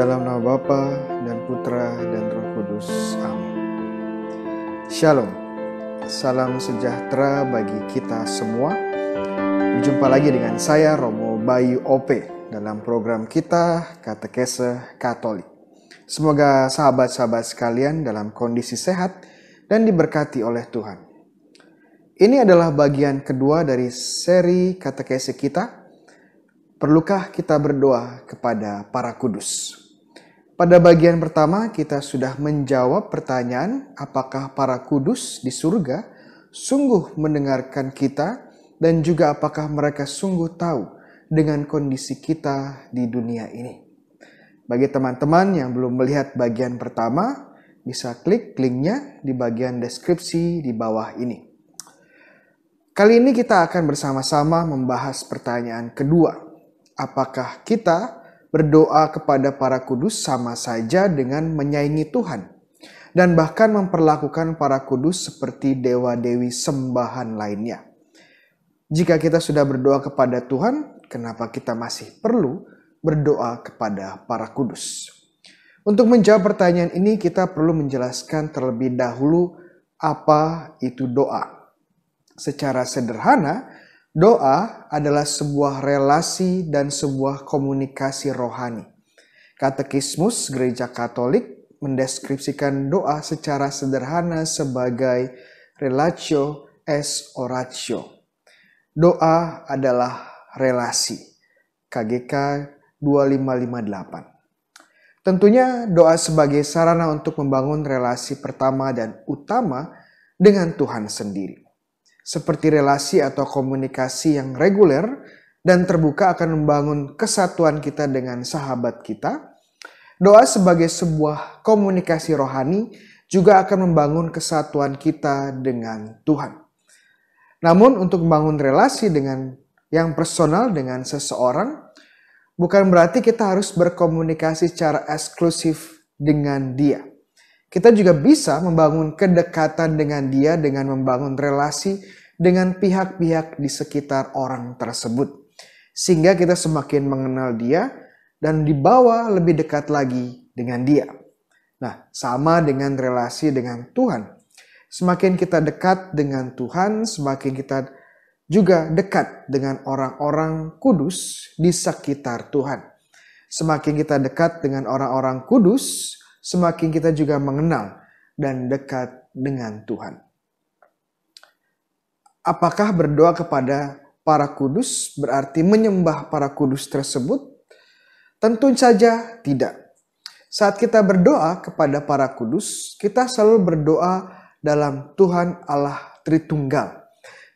Dalam nama Bapa dan Putra dan Roh Kudus. Amin. Shalom. Salam sejahtera bagi kita semua. Berjumpa lagi dengan saya Romo Bayu OP dalam program kita Katekese Katolik. Semoga sahabat-sahabat sekalian dalam kondisi sehat dan diberkati oleh Tuhan. Ini adalah bagian kedua dari seri katekese kita. Perlukah kita berdoa kepada para kudus? Pada bagian pertama kita sudah menjawab pertanyaan apakah para kudus di surga sungguh mendengarkan kita dan juga apakah mereka sungguh tahu dengan kondisi kita di dunia ini. Bagi teman-teman yang belum melihat bagian pertama, bisa klik linknya di bagian deskripsi di bawah ini. Kali ini kita akan bersama-sama membahas pertanyaan kedua. Apakah kita berdoa kepada para kudus sama saja dengan menyaingi Tuhan dan bahkan memperlakukan para kudus seperti dewa-dewi sembahan lainnya? Jika kita sudah berdoa kepada Tuhan, kenapa kita masih perlu berdoa kepada para kudus? Untuk menjawab pertanyaan ini, kita perlu menjelaskan terlebih dahulu apa itu doa. Secara sederhana, doa adalah sebuah relasi dan sebuah komunikasi rohani. Katekismus Gereja Katolik mendeskripsikan doa secara sederhana sebagai relatio es oratio. Doa adalah relasi. KGK 2558. Tentunya doa sebagai sarana untuk membangun relasi pertama dan utama dengan Tuhan sendiri. Seperti relasi atau komunikasi yang reguler dan terbuka akan membangun kesatuan kita dengan sahabat kita, doa sebagai sebuah komunikasi rohani juga akan membangun kesatuan kita dengan Tuhan. Namun untuk membangun relasi dengan yang personal dengan seseorang, bukan berarti kita harus berkomunikasi secara eksklusif dengan dia. Kita juga bisa membangun kedekatan dengan dia dengan membangun relasi dengan pihak-pihak di sekitar orang tersebut. Sehingga kita semakin mengenal dia dan dibawa lebih dekat lagi dengan dia. Nah, sama dengan relasi dengan Tuhan. Semakin kita dekat dengan Tuhan, semakin kita juga dekat dengan orang-orang kudus di sekitar Tuhan. Semakin kita dekat dengan orang-orang kudus, semakin kita juga mengenal dan dekat dengan Tuhan. Apakah berdoa kepada para kudus berarti menyembah para kudus tersebut? Tentu saja tidak. Saat kita berdoa kepada para kudus, kita selalu berdoa dalam Tuhan Allah Tritunggal.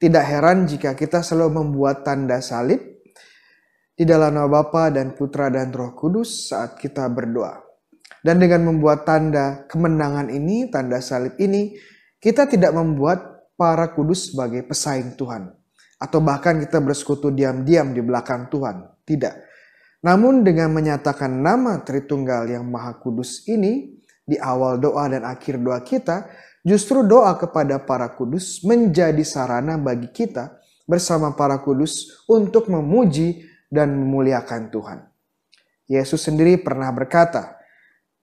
Tidak heran jika kita selalu membuat tanda salib di dalam nama Bapa dan Putra dan Roh Kudus saat kita berdoa. Dan dengan membuat tanda kemenangan ini, tanda salib ini, kita tidak membuat para kudus sebagai pesaing Tuhan. Atau bahkan kita bersekutu diam-diam di belakang Tuhan. Tidak. Namun dengan menyatakan nama Tritunggal yang Maha Kudus ini, di awal doa dan akhir doa kita, justru doa kepada para kudus menjadi sarana bagi kita bersama para kudus untuk memuji dan memuliakan Tuhan. Yesus sendiri pernah berkata,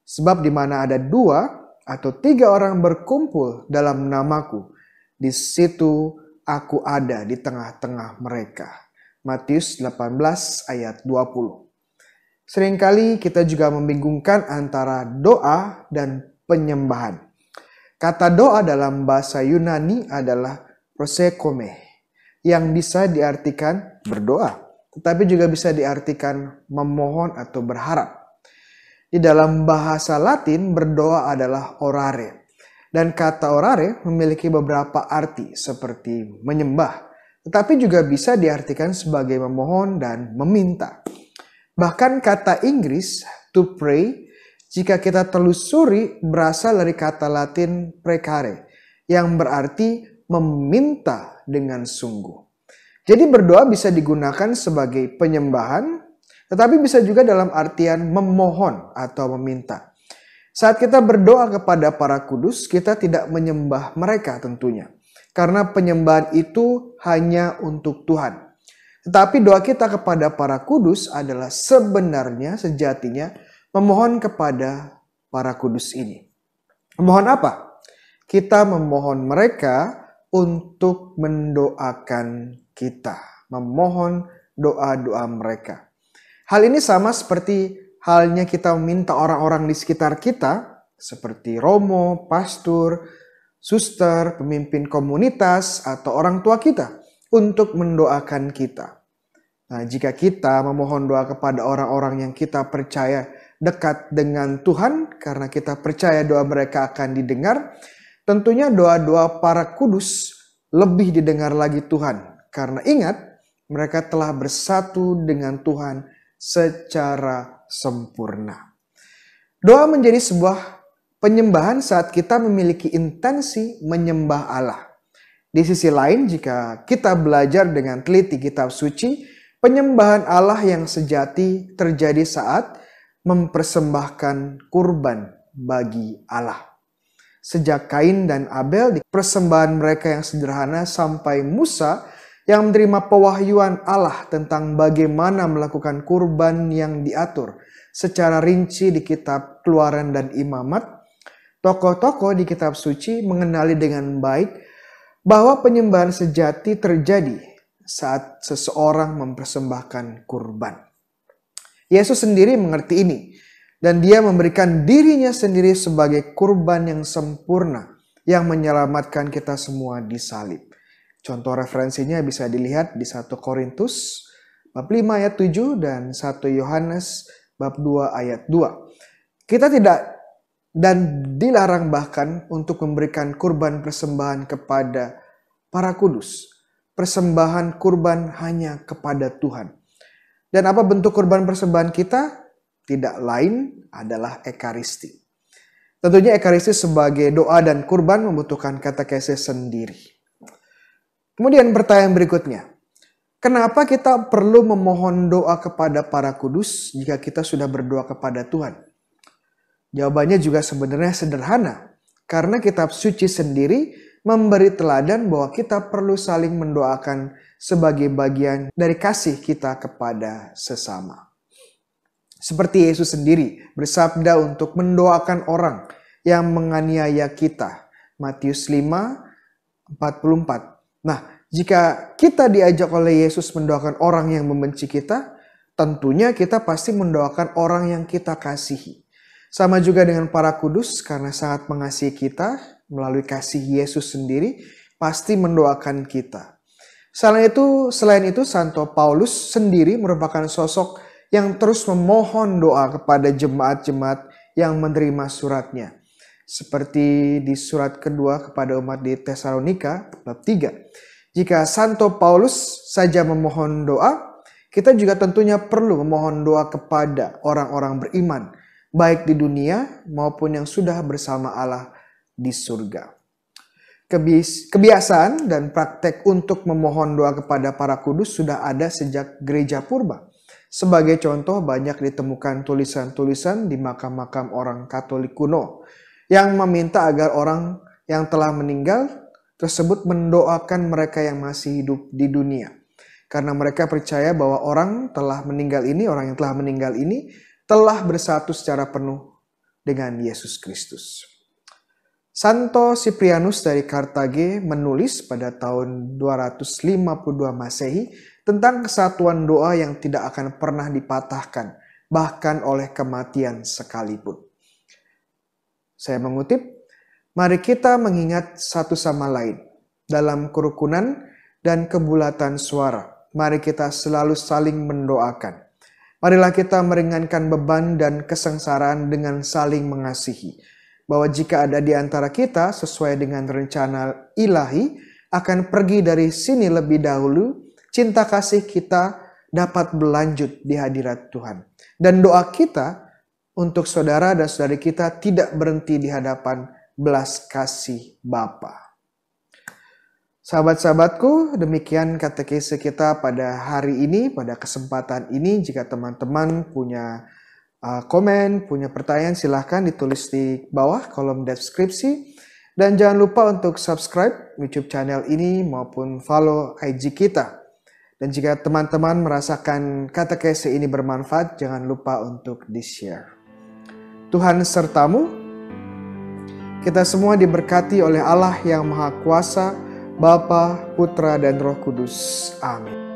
sebab di mana ada 2 atau 3 orang berkumpul dalam namaku, di situ aku ada di tengah-tengah mereka. Matius 18 ayat 20. Seringkali kita juga membingungkan antara doa dan penyembahan. Kata doa dalam bahasa Yunani adalah prosekome, yang bisa diartikan berdoa, tetapi juga bisa diartikan memohon atau berharap. Di dalam bahasa Latin, berdoa adalah orare. Dan kata orare memiliki beberapa arti seperti menyembah, tetapi juga bisa diartikan sebagai memohon dan meminta. Bahkan kata Inggris to pray, jika kita telusuri, berasal dari kata Latin precare, yang berarti meminta dengan sungguh. Jadi berdoa bisa digunakan sebagai penyembahan, tetapi bisa juga dalam artian memohon atau meminta. Saat kita berdoa kepada para kudus, kita tidak menyembah mereka tentunya. Karena penyembahan itu hanya untuk Tuhan. Tetapi doa kita kepada para kudus adalah sebenarnya sejatinya memohon kepada para kudus ini. Memohon apa? Kita memohon mereka untuk mendoakan kita. Memohon doa-doa mereka. Hal ini sama seperti halnya kita meminta orang-orang di sekitar kita, seperti romo, pastor, suster, pemimpin komunitas, atau orang tua kita, untuk mendoakan kita. Nah, jika kita memohon doa kepada orang-orang yang kita percaya dekat dengan Tuhan, karena kita percaya doa mereka akan didengar, tentunya doa-doa para kudus lebih didengar lagi Tuhan. Karena ingat, mereka telah bersatu dengan Tuhan secara sempurna. Doa menjadi sebuah penyembahan saat kita memiliki intensi menyembah Allah. Di sisi lain, jika kita belajar dengan teliti kitab suci, penyembahan Allah yang sejati terjadi saat mempersembahkan kurban bagi Allah. Sejak Kain dan Abel, di persembahan mereka yang sederhana, sampai Musa yang menerima pewahyuan Allah tentang bagaimana melakukan kurban yang diatur secara rinci di kitab Keluaran dan Imamat, tokoh-tokoh di kitab suci mengenali dengan baik bahwa penyembahan sejati terjadi saat seseorang mempersembahkan kurban. Yesus sendiri mengerti ini, dan dia memberikan dirinya sendiri sebagai kurban yang sempurna yang menyelamatkan kita semua di salib. Contoh referensinya bisa dilihat di 1 Korintus bab 5 ayat 7 dan 1 Yohanes bab 2 ayat 2. Kita tidak dan dilarang bahkan untuk memberikan kurban persembahan kepada para kudus. Persembahan kurban hanya kepada Tuhan. Dan apa bentuk kurban persembahan kita? Tidak lain adalah ekaristi. Tentunya ekaristi sebagai doa dan kurban membutuhkan katekesis sendiri. Kemudian pertanyaan berikutnya. Kenapa kita perlu memohon doa kepada para kudus jika kita sudah berdoa kepada Tuhan? Jawabannya juga sebenarnya sederhana. Karena kitab suci sendiri memberi teladan bahwa kita perlu saling mendoakan sebagai bagian dari kasih kita kepada sesama. Seperti Yesus sendiri bersabda untuk mendoakan orang yang menganiaya kita. Matius 5:44. Nah, jika kita diajak oleh Yesus mendoakan orang yang membenci kita, tentunya kita pasti mendoakan orang yang kita kasihi. Sama juga dengan para kudus, karena sangat mengasihi kita melalui kasih Yesus sendiri, pasti mendoakan kita. Selain itu, Santo Paulus sendiri merupakan sosok yang terus memohon doa kepada jemaat-jemaat yang menerima suratnya. Seperti di surat kedua kepada umat di Tesalonika, bab 3. Jika Santo Paulus saja memohon doa, kita juga tentunya perlu memohon doa kepada orang-orang beriman, baik di dunia maupun yang sudah bersama Allah di surga. Kebiasaan dan praktek untuk memohon doa kepada para kudus sudah ada sejak gereja purba. Sebagai contoh, banyak ditemukan tulisan-tulisan di makam-makam orang Katolik kuno yang meminta agar orang yang telah meninggal tersebut mendoakan mereka yang masih hidup di dunia. Karena mereka percaya bahwa orang yang telah meninggal ini telah bersatu secara penuh dengan Yesus Kristus. Santo Cyprianus dari Kartage menulis pada tahun 252 Masehi tentang kesatuan doa yang tidak akan pernah dipatahkan, bahkan oleh kematian sekalipun. Saya mengutip, mari kita mengingat satu sama lain dalam kerukunan dan kebulatan suara. Mari kita selalu saling mendoakan. Marilah kita meringankan beban dan kesengsaraan dengan saling mengasihi. Bahwa jika ada di antara kita sesuai dengan rencana ilahi akan pergi dari sini lebih dahulu, cinta kasih kita dapat berlanjut di hadirat Tuhan. Dan doa kita untuk saudara dan saudari kita tidak berhenti di hadapan belas kasih Bapa. Sahabat-sahabatku, demikian katekese kita pada hari ini, pada kesempatan ini. Jika teman-teman punya komen, punya pertanyaan, silahkan ditulis di bawah kolom deskripsi. Dan jangan lupa untuk subscribe YouTube channel ini maupun follow IG kita. Dan jika teman-teman merasakan katekese ini bermanfaat, jangan lupa untuk di-share. Tuhan sertamu. Kita semua diberkati oleh Allah yang Maha Kuasa, Bapa, Putra, dan Roh Kudus. Amin.